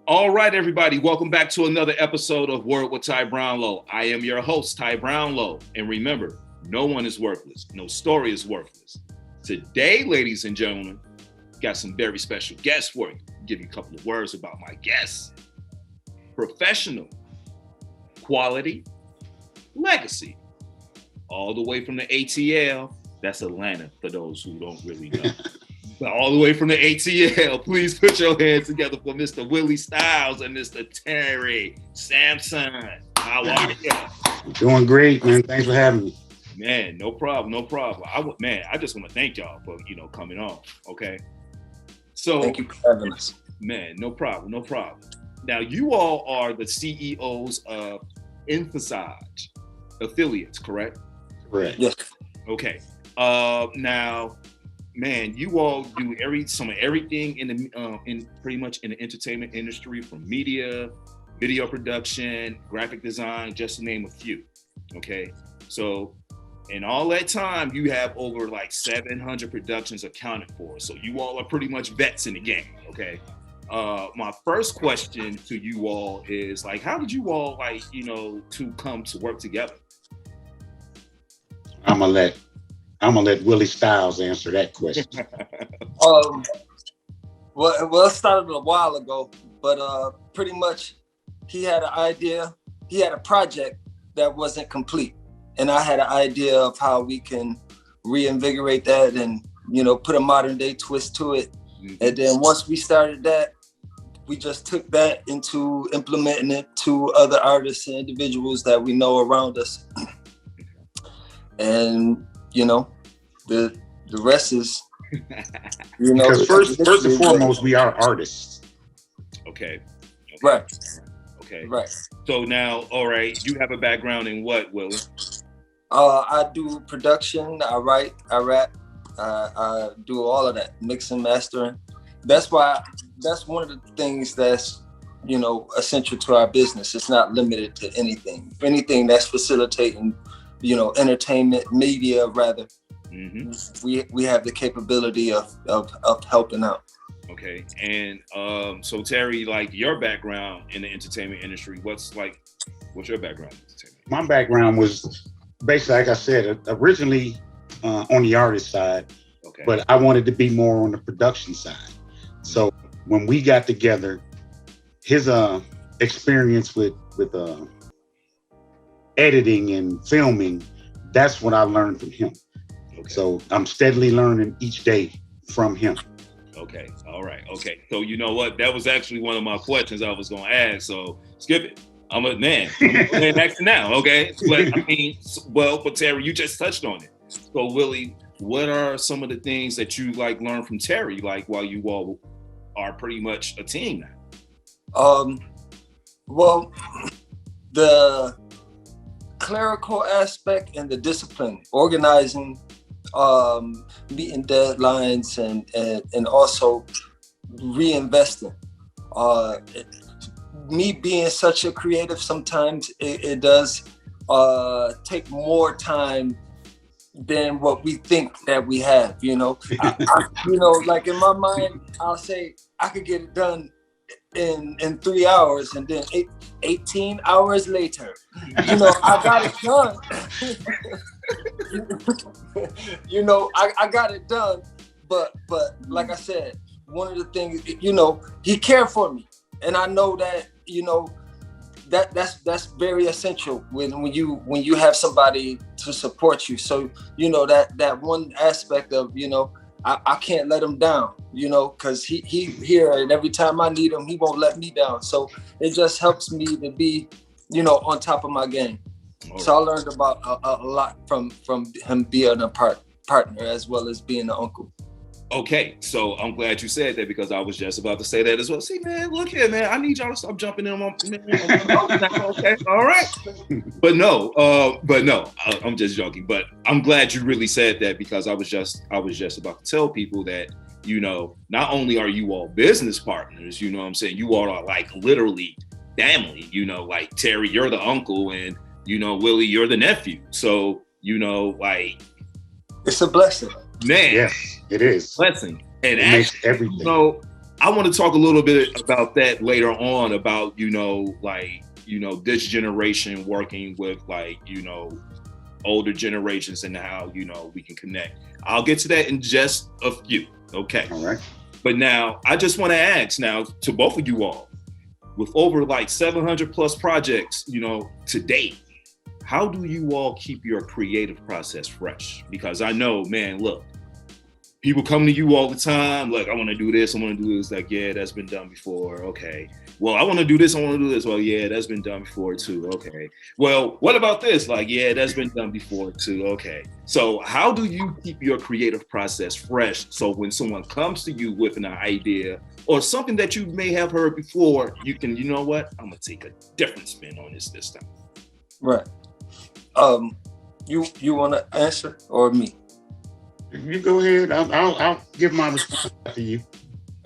All right, everybody, welcome back to another episode of Word with Ty Brownlow. I am your host, Ty Brownlow. And remember, no one is worthless. No story is worthless. Today, ladies and gentlemen, got some very special guests for you. I'll give you a couple of words about my guests. Professional, quality, legacy. All the way from the ATL. That's Atlanta, for those who don't really know. But all the way from the ATL, please put your hands together for Mr. Willie Styles and Mr. Terry Sampson. How are you? Doing great, man. Thanks for having me. Man, no problem, no problem. I just want to thank y'all for coming on. Okay, so thank you for having us. Man, no problem, no problem. Now you all are the CEOs of Emphasage affiliates, correct? Correct. Yes. Okay. Now, man, you all do everything in pretty much in the entertainment industry, from media, video production, graphic design, just to name a few. Okay, so in all that time, you have over like 700 productions accounted for. So you all are pretty much vets in the game. Okay. My first question to you all is like, how did you all to come to work together? I'm gonna let Willie Styles answer that question. Well, it started a while ago, but pretty much he had an idea. He had a project that wasn't complete, and I had an idea of how we can reinvigorate that and put a modern day twist to it. Mm-hmm. And then once we started that, we just took that into implementing it to other artists and individuals that we know around us. And the rest is because first and foremost, we are artists. Okay. Right. Okay. Right. So now, all right, you have a background in what, Willie? I do production, I write, I rap, I do all of that, mixing, mastering. That's one of the things that's essential to our business. It's not limited to anything. If anything, that's facilitating entertainment, media rather. Mm-hmm. We have the capability of helping out. Okay, and so Terry, like your background in the entertainment industry, what's your background in entertainment? My background was basically, like I said, originally on the artist side, okay, but I wanted to be more on the production side. So when we got together, his experience with editing and filming, that's what I learned from him. Okay. So I'm steadily learning each day from him. Okay. All right. Okay. So you know what? That was actually one of my questions I was going to ask. So skip it. I'm a man. I'm next now. Okay. But Terry, you just touched on it. So Willie, what are some of the things that you learned from Terry, while you all are pretty much a team now? Well, the clerical aspect and the discipline, organizing, meeting deadlines, and also reinvesting. Me being such a creative, sometimes it does take more time than what we think that we have. Like in my mind, I'll say I could get it done in 3 hours, and then 18 hours later, I got it done. I got it done, but like I said, one of the things, he cared for me, and I know that that's very essential when you have somebody to support you. So that one aspect of I can't let him down, because he here, and every time I need him, he won't let me down. So it just helps me to be, on top of my game. Right. So I learned about a lot from him being a partner as well as being an uncle. Okay, so I'm glad you said that, because I was just about to say that as well. See, man, look here, man. I need y'all to stop jumping in on my okay, all right. But no, I'm just joking. But I'm glad you really said that, because I was just about to tell people that, not only are you all business partners, what I'm saying, you all are literally family. Terry, you're the uncle, and Willie, you're the nephew. So it's a blessing. Man, yes, it is blessing. And it makes everything. I want to talk a little bit about that later on, about, this generation working with older generations and how, we can connect. I'll get to that in just a few. Okay. All right. But now I just want to ask now to both of you all, with over 700 plus projects, to date, how do you all keep your creative process fresh? Because I know, man, look, people come to you all the time, like, I want to do this, I want to do this. Like, yeah, that's been done before. Okay. Well, I want to do this, I want to do this. Well, yeah, that's been done before too. Okay. Well, what about this? Like, yeah, that's been done before too. Okay. So how do you keep your creative process fresh? So when someone comes to you with an idea or something that you may have heard before, you can, you know what? I'm going to take a different spin on this time. Right. You want to answer or me? You go ahead. I'll give my response to you.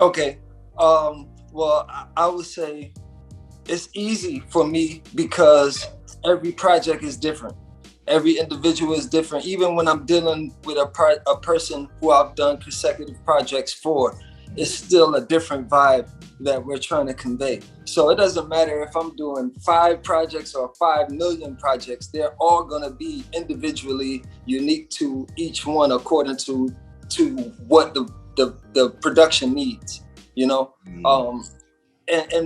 Okay. Well, I would say it's easy for me because every project is different. Every individual is different. Even when I'm dealing with a person who I've done consecutive projects for, it's still a different vibe that we're trying to convey. So it doesn't matter if I'm doing 5 projects or 5 million projects, they're all gonna be individually unique to each one according to what the production needs, and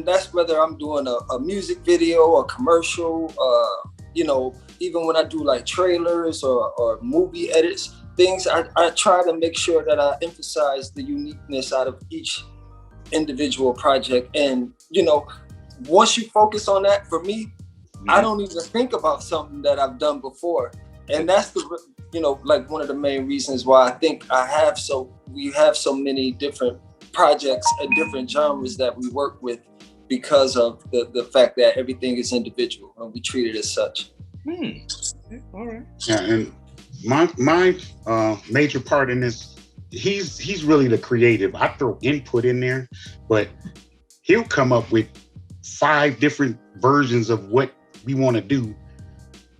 that's whether I'm doing a music video, a commercial, even when I do trailers or movie edits, things, I try to make sure that I emphasize the uniqueness out of each individual project. And, once you focus on that, for me, I don't even think about something that I've done before. And that's one of the main reasons why I think we have so many different projects and different genres that we work with, because of the fact that everything is individual and we treat it as such. All right. Yeah, and my major part in this, he's really the creative. I throw input in there, but he'll come up with 5 different versions of what we want to do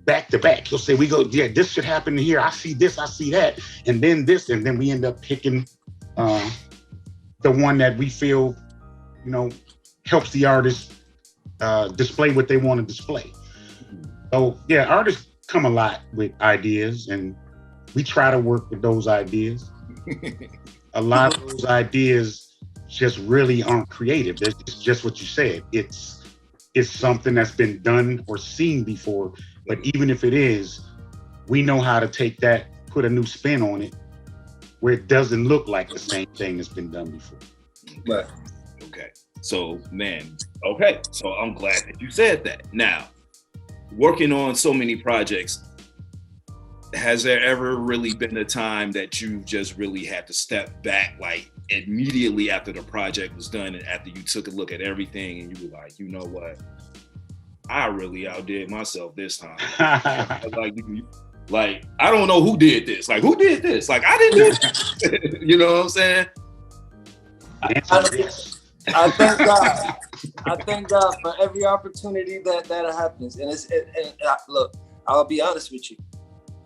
back to back. He'll say, this should happen here. I see this, I see that, and then this, and then we end up picking the one that we feel, helps the artist display what they want to display. So yeah, artists come a lot with ideas, and we try to work with those ideas. A lot of those ideas just really aren't creative. It's just what you said. It's something that's been done or seen before, but even if it is, we know how to take that, put a new spin on it, where it doesn't look like the same thing that's been done before. Right. Okay. So, man, okay. So I'm glad that you said that. Now, working on so many projects, has there ever really been a time that you just really had to step back, immediately after the project was done and after you took a look at everything and you were like, you know what? I really outdid myself this time. I don't know who did this. Who did this? I didn't do it. You know what I'm saying? I thank God. I thank God for every opportunity that happens. And look, I'll be honest with you.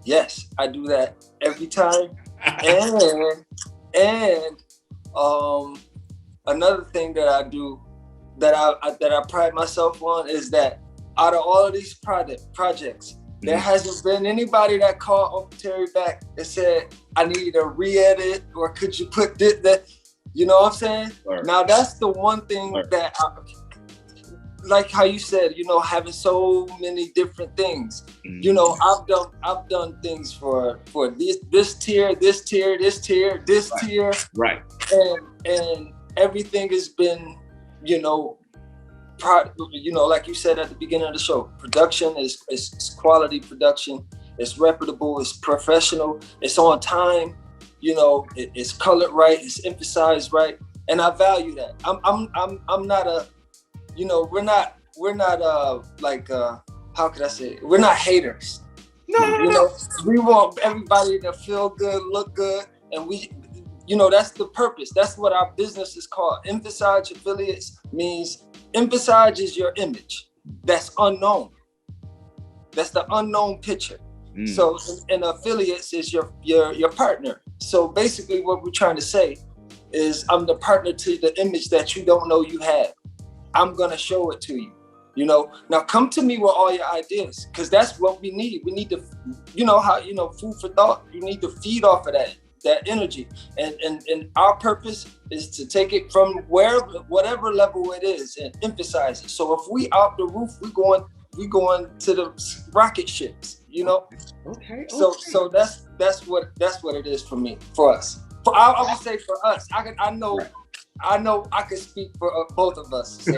Yes, I do that every time. And another thing that I do that I pride myself on is that out of all of these projects, there hasn't been anybody that called Uncle Terry back and said, I need a re-edit, or could you put this, that, you know what I'm saying? Right. Now that's the one thing that like how you said, having so many different things. I've done things for this tier, this tier, this tier, this tier. Right. And everything has been, like you said at the beginning of the show, production is quality production. It's reputable. It's professional. It's on time. It's colored right. It's emphasized right, and I value that. I'm not a, we're not how could I say it? We're not haters. No. We want everybody to feel good, look good, and that's the purpose. That's what our business is called. Emphasize Affiliates means emphasize is your image. That's unknown. That's the unknown picture. So, and affiliates is your partner. So basically what we're trying to say is I'm the partner to the image that you don't know you have. I'm gonna show it to you. You know, now come to me with all your ideas, because that's what we need. We need to, you know, how, you know, food for thought. You need to feed off of that energy. And our purpose is to take it from whatever level it is and emphasize it. So if we out the roof, we going to the rocket ships, you know? Okay. So that's what it is for me, for us. I would say for us. I know I can speak for both of us.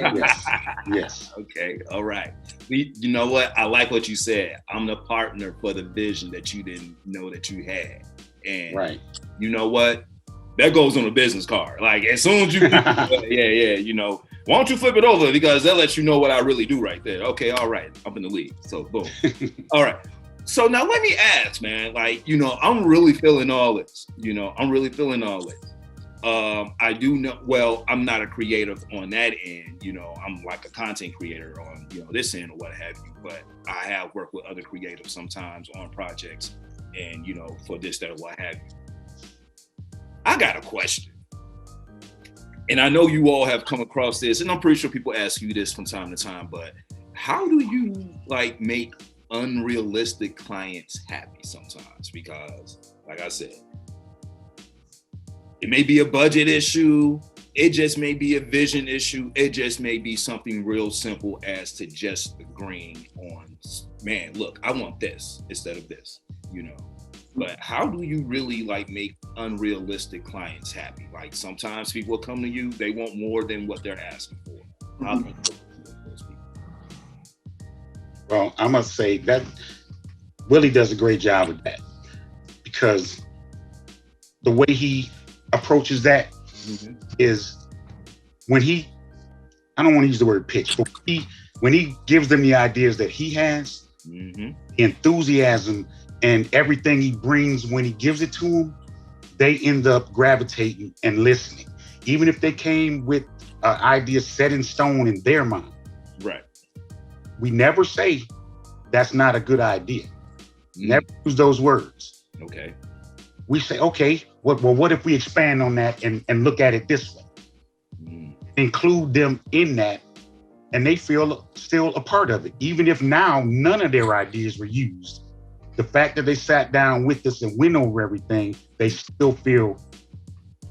Yes. Okay. All right. You know what? I like what you said. I'm the partner for the vision that you didn't know that you had. And right. You know what? That goes on a business card. Like as soon as you, you know, why don't you flip it over, because that lets you know what I really do right there. Okay. All right. I'm in the league. So boom. All right. So now let me ask, man, like, you know, I'm really feeling all this. I do know, well, I'm not a creative on that end, you know, I'm like a content creator on, you know, this end or what have you, but I have worked with other creatives sometimes on projects and, you know, for this, that, or what have you. I got a question. And I know you all have come across this, and I'm pretty sure people ask you this from time to time, but how do you like make unrealistic clients happy sometimes? Because like I said, it may be a budget issue. It just may be a vision issue. It just may be something real simple as to just agreeing on, man, look, I want this instead of this, you know. But how do you really like make unrealistic clients happy? Like sometimes people will come to you, they want more than what they're asking for. How do you those people? Well, I must say that Willie does a great job with that, because the way he approaches that is when I don't want to use the word pitch, but when he gives them the ideas that he has, enthusiasm and everything he brings when he gives it to them, they end up gravitating and listening. Even if they came with an idea set in stone in their mind. Right. We never say that's not a good idea. Never use those words. Okay. We say, okay, what if we expand on that and look at it this way? Include them in that, and they feel still a part of it. Even if now none of their ideas were used, the fact that they sat down with us and went over everything, they still feel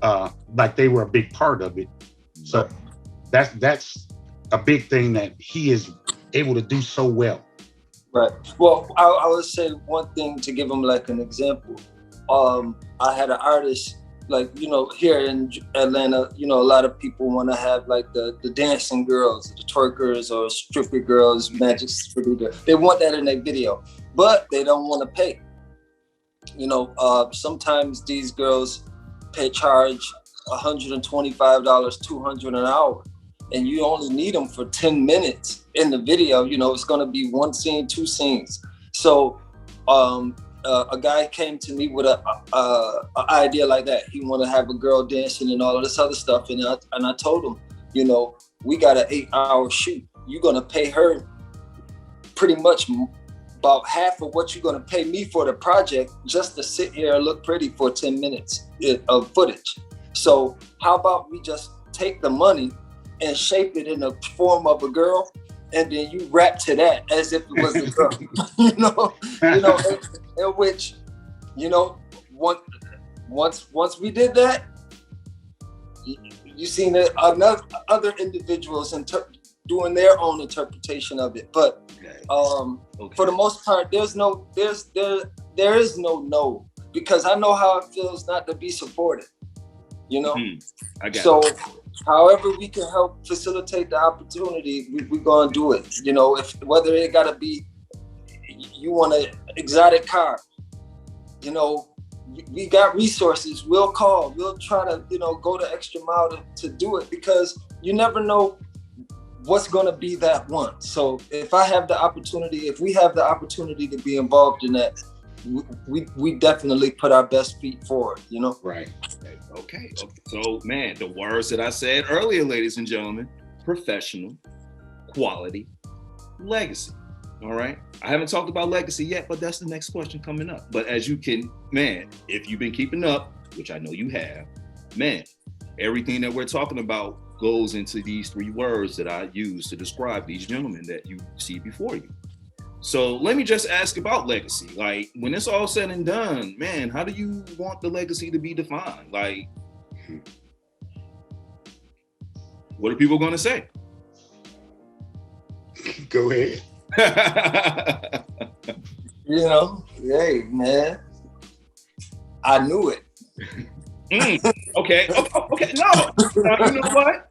like they were a big part of it. So that's a big thing that he is able to do so well. Right. Well, I would say one thing to give him like an example. I had an artist, like, you know, here in Atlanta, you know, a lot of people want to have like the dancing girls, the twerkers or stripper girls, magic stripper girls. They want that in their video, but they don't want to pay. You know, sometimes these girls charge $125, $200 an hour, and you only need them for 10 minutes in the video. You know, it's going to be one scene, two scenes. So, a guy came to me with a idea like that. He wanted to have a girl dancing and all of this other stuff. And I told him, you know, we got an 8-hour shoot. You're going to pay her pretty much about half of what you're going to pay me for the project just to sit here and look pretty for 10 minutes of footage. So how about we just take the money and shape it in the form of a girl, and then you rap to that as if it was a girl, you know, in which, you know, once we did that, you seen other individuals doing their own interpretation of it. But for the most part, there is no no, because I know how it feels not to be supported, you know. I got so. However we can help facilitate the opportunity, we're gonna do it. You know, whether it gotta be, you want an exotic car, you know, we got resources. We'll call. We'll try to, you know, go the extra mile to do it, because you never know what's gonna be that one. So if we have the opportunity to be involved in that, we definitely put our best feet forward, you know? Right. Okay. So, man, the words that I said earlier, ladies and gentlemen: professional, quality, legacy. All right. I haven't talked about legacy yet, but that's the next question coming up. But as you can, man, if you've been keeping up, which I know you have, man, everything that we're talking about goes into these 3 words that I use to describe these gentlemen that you see before you. So let me just ask about legacy. Like, when it's all said and done, man, how do you want the legacy to be defined? Like, what are people going to say? Go ahead. You know, hey, man, I knew it. Okay. No, you know what?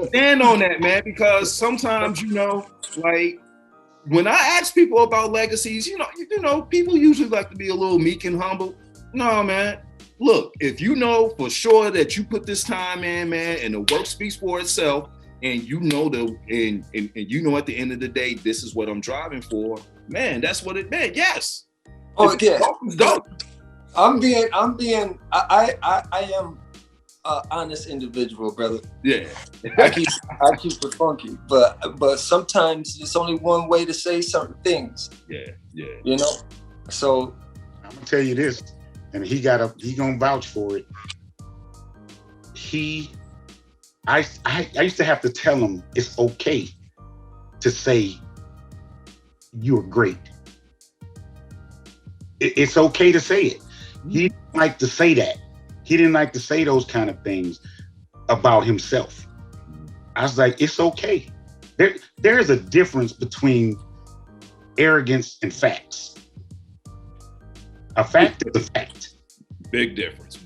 Stand on that, man, because sometimes, you know, like, when I ask people about legacies, you know, people usually like to be a little meek and humble. No, man. Look, if you know for sure that you put this time in, man, and the work speaks for itself, and you know and you know at the end of the day, this is what I'm driving for, man, that's what it meant. Yes. Oh yeah. Go. I am an honest individual, brother. Yeah. I keep it funky, but sometimes there's only one way to say certain things. Yeah. You know? So I'm gonna tell you this, and he gonna vouch for it. I used to have to tell him it's okay to say you're great. It's okay to say it. He didn't like to say that. He didn't like to say those kind of things about himself. I was like, it's okay. There is a difference between arrogance and facts. A fact is a fact. Big difference.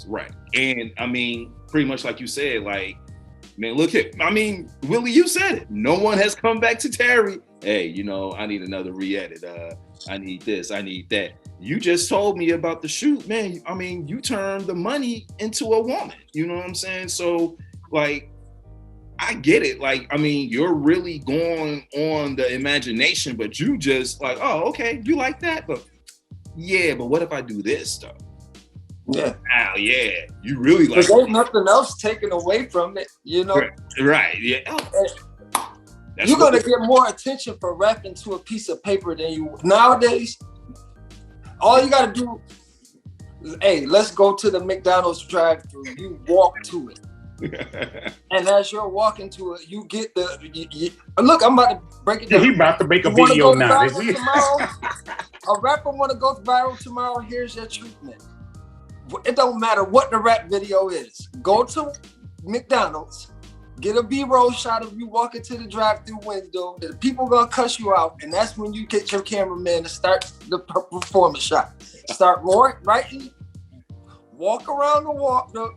Right. And I mean, pretty much like you said, like, man, look at, I mean, Willie, you said it. No one has come back to Terry. Hey, you know, I need another re-edit. I need this, I need that. You just told me about the shoot, man. I mean, you turned the money into a woman. You know what I'm saying? So, like, I get it. Like, I mean, you're really going on the imagination, but you just like, oh, okay, you like that? But yeah, but what if I do this stuff? yeah. Wow, yeah. You really like There's nothing else taken away from it, you know? Right, yeah. Oh. You're going to get more attention for rapping to a piece of paper than you nowadays. All you got to do is, hey, let's go to the McDonald's drive-thru. You walk to it. And as you're walking to it, you get look, I'm about to break it down. He about to make a video now. A rapper want to go viral tomorrow. Here's your treatment. It don't matter what the rap video is. Go to McDonald's, get a B-roll shot of you walking to the drive-thru window. The people gonna cuss you out, and that's when you get your cameraman to start the performance shot. Start writing. Walk around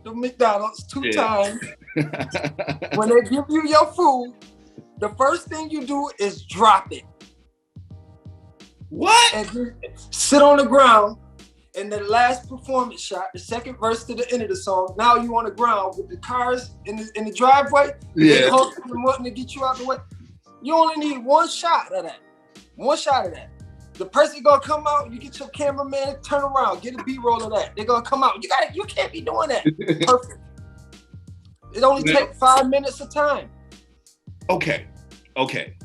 the McDonald's 2 times. When they give you your food, the first thing you do is drop it. What? And you sit on the ground. And the last performance shot, the second verse to the end of the song, now you on the ground with the cars in the driveway. Yeah. Wanting to get you out the way. You only need one shot of that. One shot of that. The person gonna come out, you get your cameraman, turn around, get a B-roll of that. They're gonna come out. You can't be doing that. Perfect. It only takes 5 minutes of time. Okay.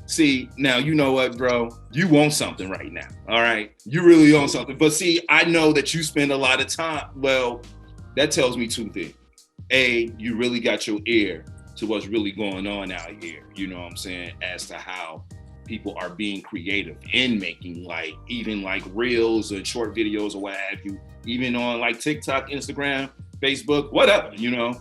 See, now you know what, bro? You want something right now, all right? You really want something. But see, I know that you spend a lot of time. Well, that tells me 2 things. A, you really got your ear to what's really going on out here, you know what I'm saying, as to how people are being creative in making even reels and short videos or what have you, even on like TikTok, Instagram, Facebook, whatever, you know?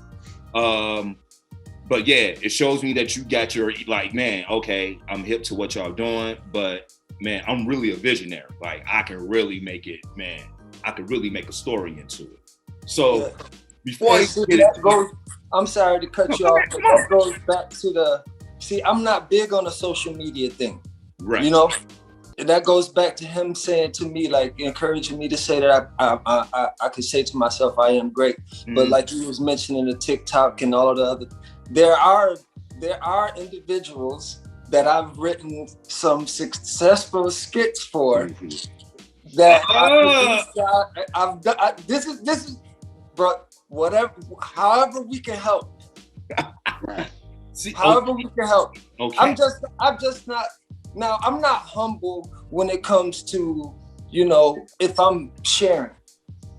But yeah, it shows me that you got your, like, man, okay, I'm hip to what y'all doing, but man, I'm really a visionary. Like, I can really make it, man, I could really make a story into it. So before I'm sorry to cut you off, but that goes back to I'm not big on the social media thing, right? You know, and that goes back to him saying to me, like, encouraging me to say that I could say to myself, I am great. Mm-hmm. But like you was mentioning the TikTok and all of the other, there are individuals that I've written some successful skits for that I've done. This is, bro. Whatever, however we can help. However we can help. Okay. I'm just not. Now, I'm not humble when it comes to, you know, if I'm sharing.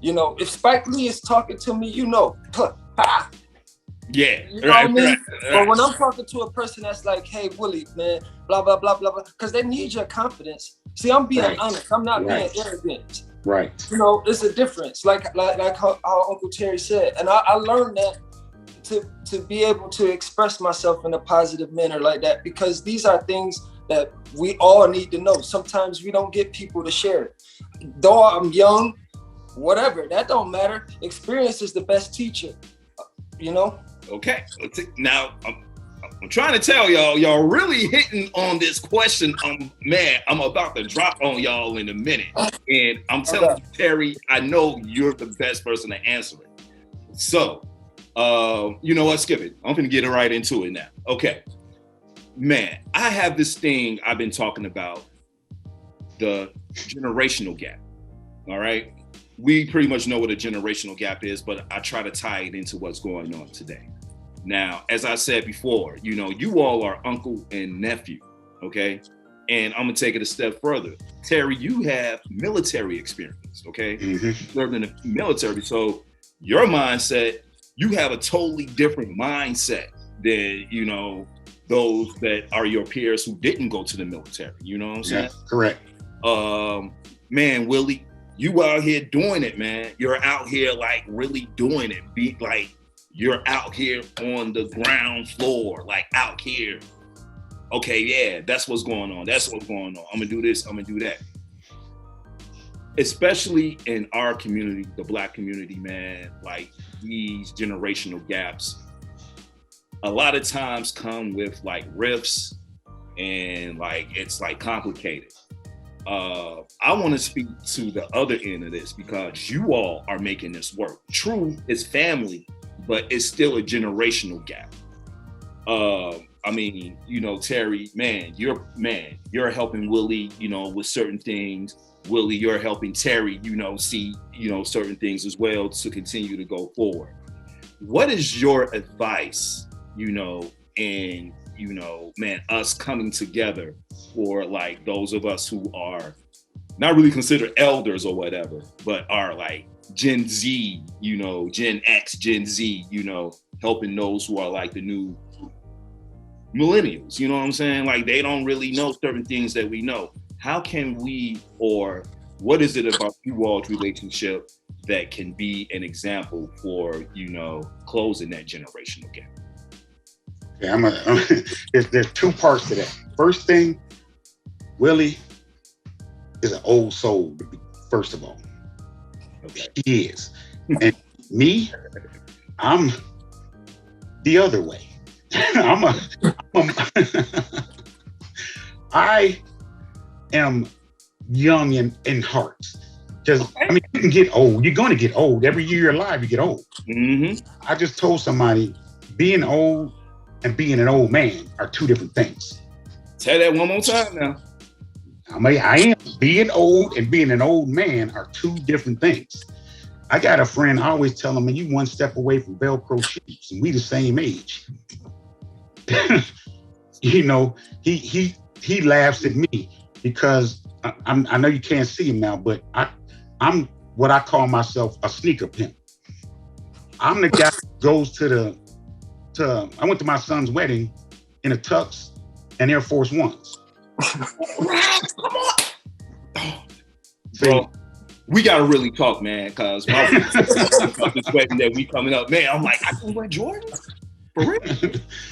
You know, if Spike Lee is talking to me, you know, Yeah. You know what I mean? But when I'm talking to a person that's like, hey, Willie, man, blah, blah, blah, blah, blah, because they need your confidence. See, I'm being honest. I'm not being arrogant. Right. You know, it's a difference. Like how Uncle Terry said. And I learned that to be able to express myself in a positive manner like that, because these are things that we all need to know. Sometimes we don't get people to share it. Though I'm young, whatever, that don't matter. Experience is the best teacher, you know? Okay, now I'm trying to tell y'all really hitting on this question. Man, I'm about to drop on y'all in a minute. And I'm telling you, Terry, I know you're the best person to answer it. So, you know what, skip it. I'm gonna get right into it now. Okay, man, I have this thing I've been talking about, the generational gap, all right? We pretty much know what a generational gap is, but I try to tie it into what's going on today. Now, as I said before, you know, you all are uncle and nephew, okay? And I'm gonna take it a step further. Terry, you have military experience, okay? Served in the military, so your mindset, you have a totally different mindset than, you know, those that are your peers who didn't go to the military, you know what I'm saying? Yeah, correct. Man, Willie, you out here doing it, man. You're out here like really doing it. Be like, you're out here on the ground floor, like out here. Okay, yeah, that's what's going on. That's what's going on. I'm gonna do this, I'm gonna do that. Especially in our community, the Black community, man, like these generational gaps, a lot of times come with like rifts and like, it's like complicated. I want to speak to the other end of this because you all are making this work. True, it's family, but it's still a generational gap. I mean, you know, Terry, man, you're helping Willie, you know, with certain things. Willie, you're helping Terry, you know, see, you know, certain things as well to continue to go forward. What is your advice, you know, and, you know, man, us coming together for like those of us who are not really considered elders or whatever, but are like Gen Z, you know, Gen X, Gen Z, you know, helping those who are like the new millennials, you know what I'm saying? Like they don't really know certain things that we know. How can we, or what is it about you all's relationship that can be an example for, you know, closing that generational gap? Yeah, there's two parts to that. First thing, Willie is an old soul, first of all. Okay. He is. And me, I'm the other way. I am young in heart. Because, I mean, you can get old. You're going to get old. Every year you're alive, you get old. I just told somebody, being old and being an old man are two different things. Say that one more time now. I am. Being old and being an old man are two different things. I got a friend, I always tell him, man, you one step away from Velcro shoes, and we the same age. You know, he laughs at me because I know you can't see him now, but I'm what I call myself a sneaker pimp. I'm the guy who goes I went to my son's wedding in a tux and Air Force Ones. Come on. Bro, we gotta really talk, man, because my this wedding that we coming up, man, I'm like, I can wear Jordans? For real?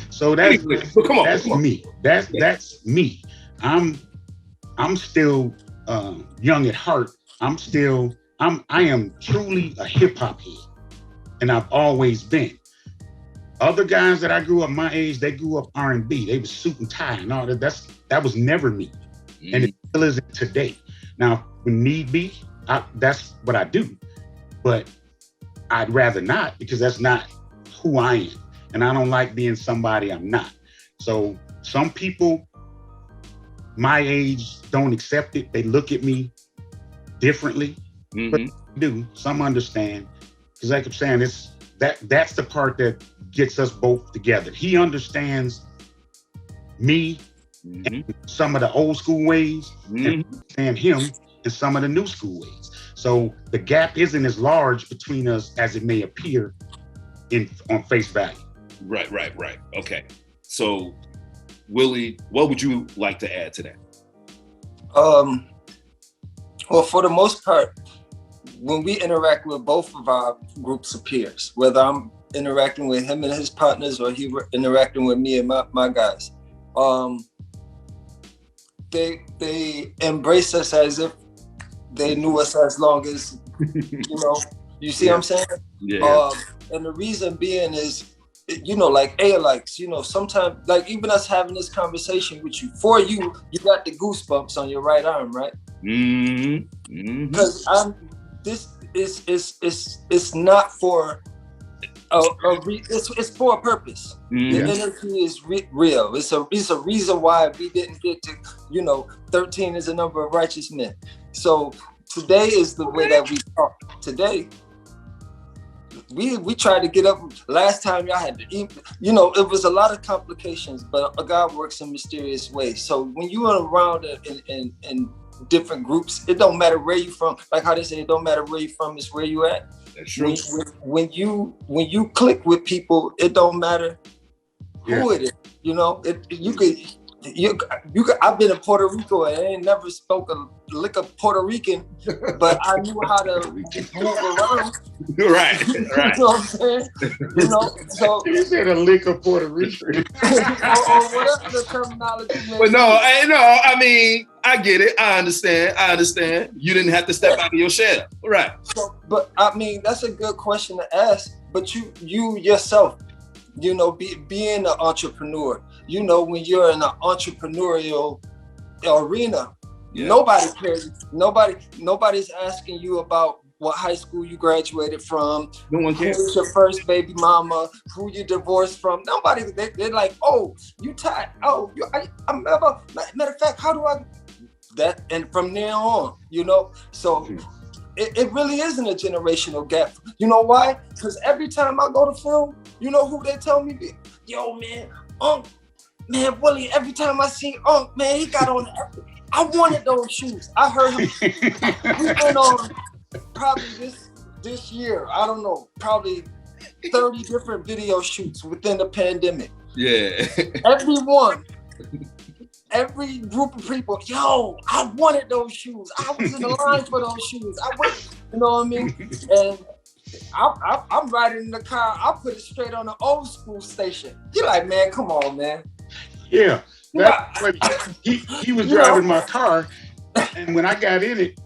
So that's come on, that's me. That's me. I'm still young at heart. I am truly a hip hop head, and I've always been. Other guys that I grew up my age, they grew up R&B. They was suit and tie and all that. That was never me, and it still isn't today. Now, when need be, that's what I do. But I'd rather not, because that's not who I am, and I don't like being somebody I'm not. So some people my age don't accept it. They look at me differently, but they do. Some understand, because like I'm saying, that's the part that gets us both together. He understands me and some of the old school ways, and understand him and some of the new school ways. So the gap isn't as large between us as it may appear on face value. Right. Okay. So, Willie, what would you like to add to that? Well, for the most part, when we interact with both of our groups of peers, whether I'm interacting with him and his partners or he interacting with me and my guys, they embrace us as if they knew us as long as, you see what I'm saying? Yeah. And the reason being is, like likes, sometimes, like even us having this conversation with you, for you got the goosebumps on your right arm, right? Because this is not for it's for a purpose. The energy is real. It's a reason why we didn't get to, 13 is a number of righteous men. So today is the way that we talk. Today, we tried to get up. Last time y'all had to eat, it was a lot of complications, but God works in mysterious ways. So when you are around in different groups, it don't matter where you from. Like how they say, it don't matter where you from, it's where you at. That's true. When you click with people, it don't matter who it is. You could. I've been in Puerto Rico and I ain't never spoke a lick of Puerto Rican, but I knew how to move around. Right. You know what I'm saying? So You said a lick of Puerto Rican. or whatever the terminology. But no, I mean, I get it. I understand. You didn't have to step out of your shell. Right. So, but I mean, that's a good question to ask. But you yourself, being an entrepreneur, when you're in an entrepreneurial arena, nobody cares. Nobody's asking you about what high school you graduated from. No one cares. Who's your first baby mama? Who you divorced from? Nobody. They're like, oh, you tied. Oh, I remember. Matter of fact, how do I? That and from there on, So it really isn't a generational gap. You know why? Because every time I go to film, you know who they tell me? Yo, man, man, Willie. Every time I see man, he got on. I wanted those shoes. I heard him. We went on probably this year. I don't know, probably 30 different video shoots within the pandemic. Yeah. Every group of people, yo, I wanted those shoes. I was in the line for those shoes. I went, you know what I mean? And I'm riding in the car. I put it straight on the old school station. You're like, man, come on, man. Yeah. He was driving my car, and when I got in it,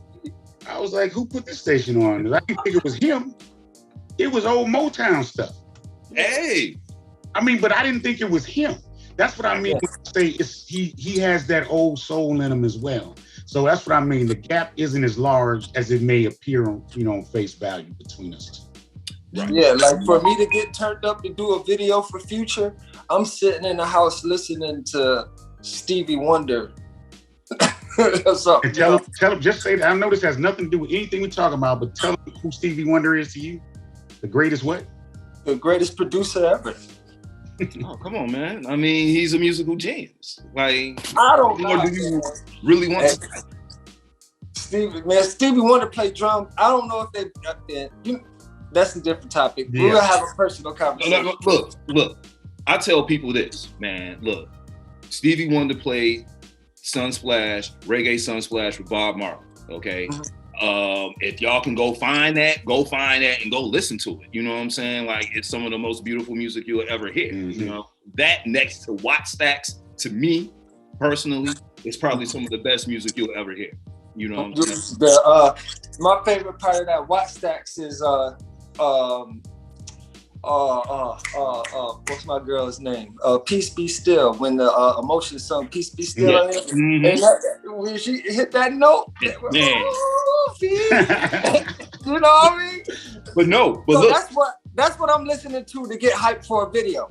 I was like, who put this station on? I didn't think it was him. It was old Motown stuff. Hey. I mean, but I didn't think it was him. That's what I mean when I say he has that old soul in him as well. So that's what I mean. The gap isn't as large as it may appear on face value between us. Right. Yeah, like for me to get turned up to do a video for Future, I'm sitting in the house listening to Stevie Wonder. So, and tell him, just say that. I know this has nothing to do with anything we're talking about, but tell him who Stevie Wonder is to you. The greatest what? The greatest producer ever. Oh, come on, man. I mean, he's a musical genius. Like, I don't know. What do you really want to Stevie Wonder played drums. I don't know if that's a different topic. Yeah. We'll have a personal conversation. No, look. I tell people this, man. Look, Stevie Wonder played Sunsplash, Reggae Sunsplash with Bob Marley, okay? Mm-hmm. If y'all can go find that and go listen to it. You know what I'm saying? Like, it's some of the most beautiful music you'll ever hear. Mm-hmm. That next to Watt Stacks, to me, personally, is probably some of the best music you'll ever hear. You know what I'm saying? My favorite part of that Watt Stacks is what's my girl's name? Peace Be Still. When the Emotion song Peace Be Still, and when she hit that note, you know what I mean? But so look, that's what I'm listening to get hyped for a video.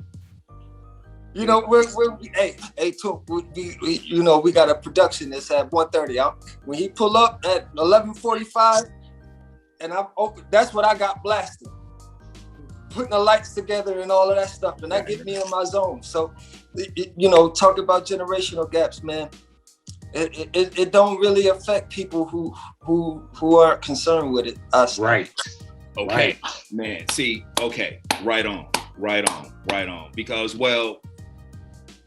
We got a production that's at 1:30. When he pull up at 11:45, and that's what I got blasted. Putting the lights together and all of that stuff, and that get me in my zone. So, talk about generational gaps, man. It don't really affect people who aren't concerned with it. Right. Okay, man. See. Okay. Right on. Right on. Because, well,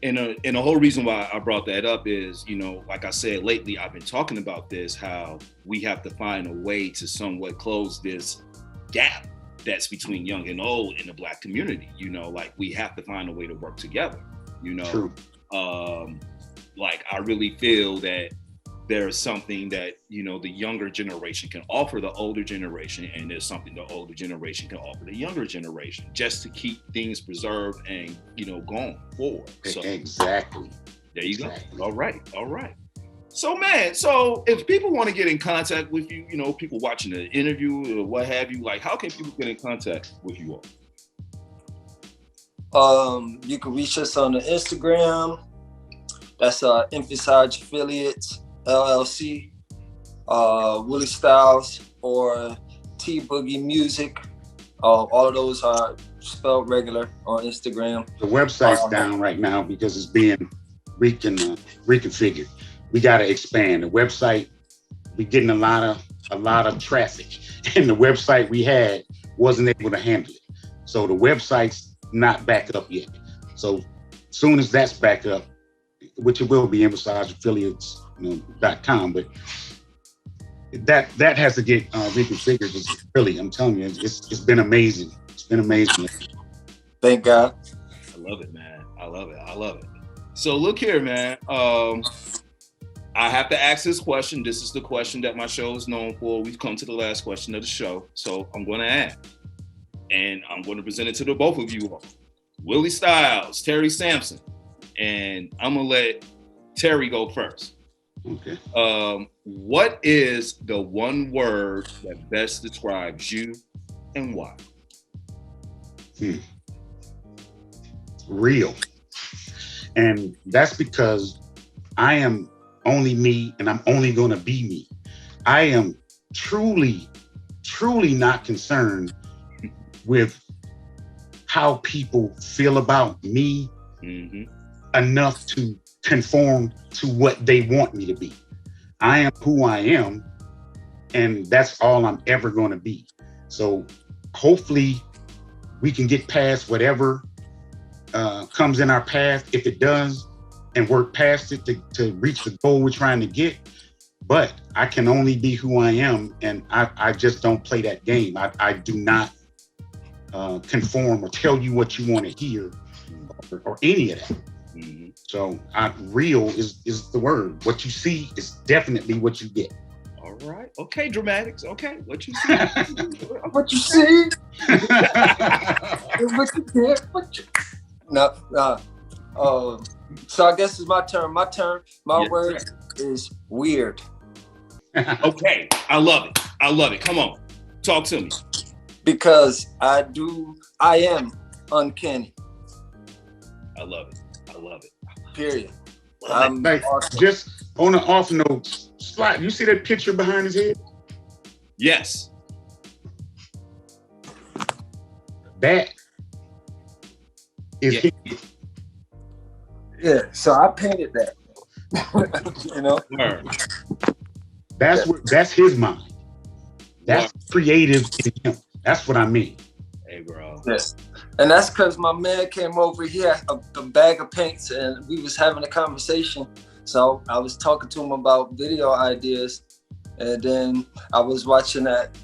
and the whole reason why I brought that up is, you know, like I said, lately I've been talking about this, how we have to find a way to somewhat close this gap that's between young and old in the Black community. You know, like we have to find a way to work together, you know. True. Like I really feel that there's something that, you know, the younger generation can offer the older generation, and there's something the older generation can offer the younger generation, just to keep things preserved and, you know, going forward. So exactly. There you go. All right. So, man, so if people want to get in contact with you, you know, people watching the interview or what have you, like, how can people get in contact with you all? You can reach us on the Instagram. That's Emphasize Affiliates LLC, Willie Styles, or T Boogie Music. All of those are spelled regular on Instagram. The website's down right now because it's being reconfigured. We got to expand the website. We're getting a lot of traffic, and the website we had wasn't able to handle it. So the website's not back up yet. So as soon as that's back up, which it will be, emphasizeaffiliates.com, but that has to get reconfigured. It's really, I'm telling you, it's been amazing. It's been amazing. Thank God. I love it, man. I love it. So look here, man. I have to ask this question. This is the question that my show is known for. We've come to the last question of the show, so I'm going to ask, and I'm going to present it to the both of you all. Willie Styles, Terry Sampson, and I'm going to let Terry go first. Okay. What is the one word that best describes you and why? Real. And that's because I am only me, and I'm only going to be me. I am truly not concerned with how people feel about me enough to conform to what they want me to be. I am who I am, and that's all I'm ever going to be. So hopefully we can get past whatever comes in our path, if it does, and work past it to reach the goal we're trying to get. But I can only be who I am, and I just don't play that game. I do not conform or tell you what you want to hear or any of that. So real is the word. What you see is definitely what you get. All right. Okay, dramatics. Okay, what you see. What you see. What you get. No. So I guess it's my turn. My yes, word is weird. Okay, I love it. Come on, talk to me. Because I am uncanny. I love it. Period. Like, just on an off note, slide. You see that picture behind his head? Yes. That is him. Yeah, so I painted that. You know? That's his mind. That's creative in him. That's what I mean. Hey, bro. Yes. And that's because my man came over. He had a bag of paints, and we was having a conversation. So I was talking to him about video ideas, and then I was watching that,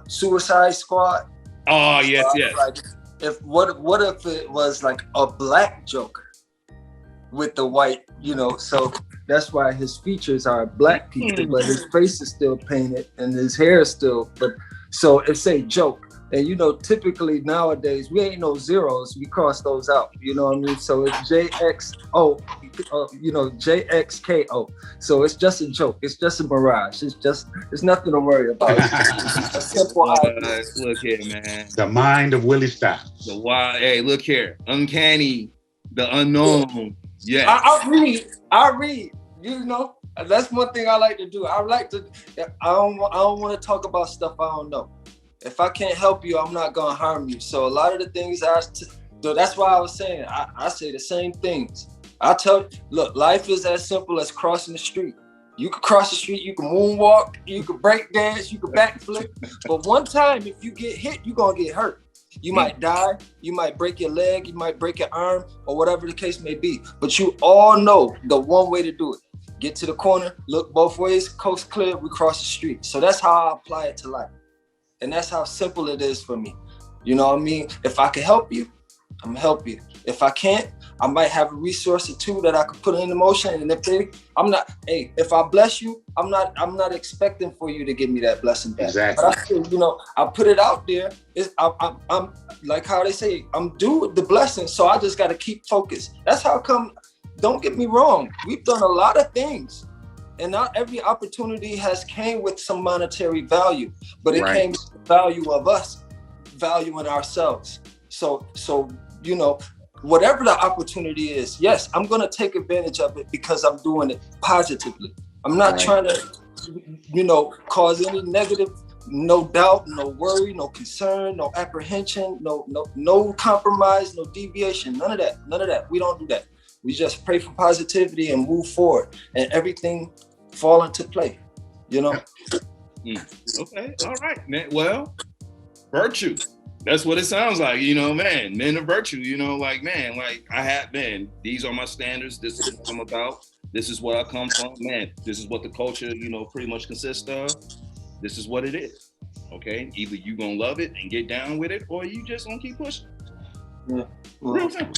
Suicide Squad. Oh, yes, yes. Like, what if it was like a black Joker with the white, So that's why his features are black people, but his face is still painted and his hair is still. But so if say joke. And typically nowadays we ain't no zeros. We cross those out. You know what I mean? So it's JXO, JXKO. So it's just a joke. It's just a mirage. It's nothing to worry about. It's a simple idea. Look here, man. The mind of Willie Styles. The wild. Hey, look here. Uncanny, the unknown. Yeah. I read. That's one thing I like to do. I don't want to talk about stuff I don't know. If I can't help you, I'm not gonna harm you. So a lot of the things that's why I was saying, I say the same things. I tell you, look, life is as simple as crossing the street. You can cross the street, you can moonwalk, you can break dance, you can backflip. But one time, if you get hit, you're gonna get hurt. You might die, you might break your leg, you might break your arm, or whatever the case may be. But you all know the one way to do it. Get to the corner, look both ways, coast clear, we cross the street. So that's how I apply it to life. And that's how simple it is for me. You know what I mean? If I can help you, I'm gonna help you. If I can't, I might have a resource or two that I could put in motion. And if I bless you, I'm not expecting for you to give me that blessing back. Exactly. But I still, you know, I put it out there. I'm like how they say, I'm due with the blessing. So I just got to keep focused. That's how come, don't get me wrong. We've done a lot of things and not every opportunity has came with some monetary value, but it came with the value of us, valuing ourselves. So, you know, whatever the opportunity is, yes, I'm going to take advantage of it because I'm doing it positively. I'm not trying to, you know, cause any negative, no doubt, no worry, no concern, no apprehension, no compromise, no deviation, none of that. We don't do that. We just pray for positivity and move forward and everything fall into play, you know? Okay, all right, man. Well, virtue. That's what it sounds like, you know, man. Men of virtue, you know, like, man, like these are my standards. This is what I'm about. This is where I come from, man. This is what the culture, you know, pretty much consists of. This is what it is. Okay. Either you gonna love it and get down with it, or you just gonna keep pushing. Yeah. Real simple.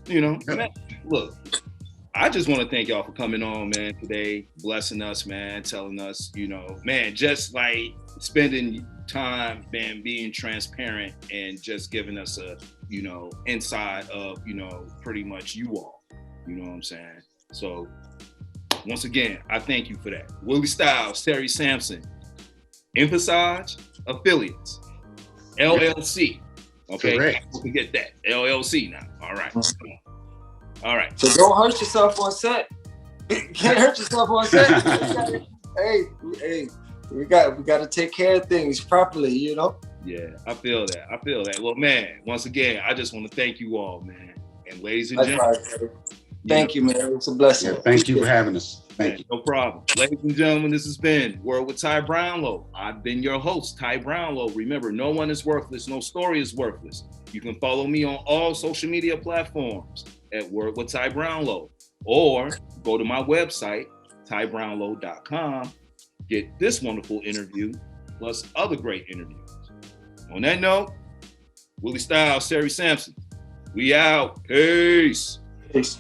You know, man, look, I just want to thank y'all for coming on, man, today, blessing us, man, telling us, you know, man, just like spending time, man, being transparent and just giving us a, you know, inside of, you know, pretty much you all, you know what I'm saying? So once again, I thank you for that. Willie Styles, Terry Sampson, Emphasize Affiliates, LLC. Okay, correct. Don't forget that, LLC now. All right. All right. So don't hurt yourself on set. Can't hurt yourself on set. Hey, we got to take care of things properly, you know? Yeah, I feel that. Well, man, once again, I just want to thank you all, man. And ladies and gentlemen. Thank you, man. It's a blessing. Yeah, thank you for having us. Thank you. No problem. Ladies and gentlemen, this has been Word with Ty Brownlow. I've been your host, Ty Brownlow. Remember, no one is worthless. No story is worthless. You can follow me on all social media platforms at Word with Ty Brownlow, or go to my website, tybrownlow.com. Get this wonderful interview plus other great interviews. On that note, Willie Styles, Terry Sampson, we out. Peace. Peace.